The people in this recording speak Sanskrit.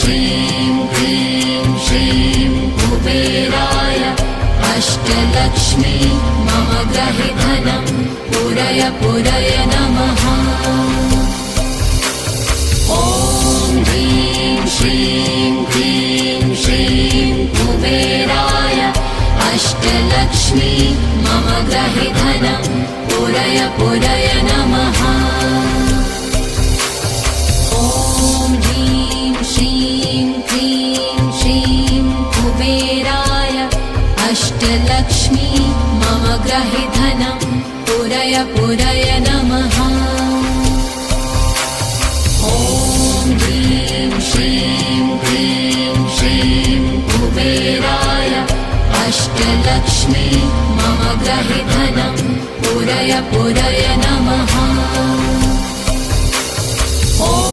श्रीं क्लीं श्रीं कुबेराय अष्टलक्ष्मी मम गृहे धनं पूरय पूरय नमः। ॐ ह्रीं श्रीं क्लीं श्रीं कुबेराय अष्टलक्ष्मी मम गृहे धनं पूरय पूरय नमः। ॐ ह्रीं श्रीं क्लीं श्रीं कुबेराय अष्टलक्ष्मी मम गृहे धनं पूरय पूरय नमः। ॐ ह्रीं श्रीं क्लीं श्रीं कुबेराय अष्टलक्ष्मी मम गृहे धनं पूरय पूरय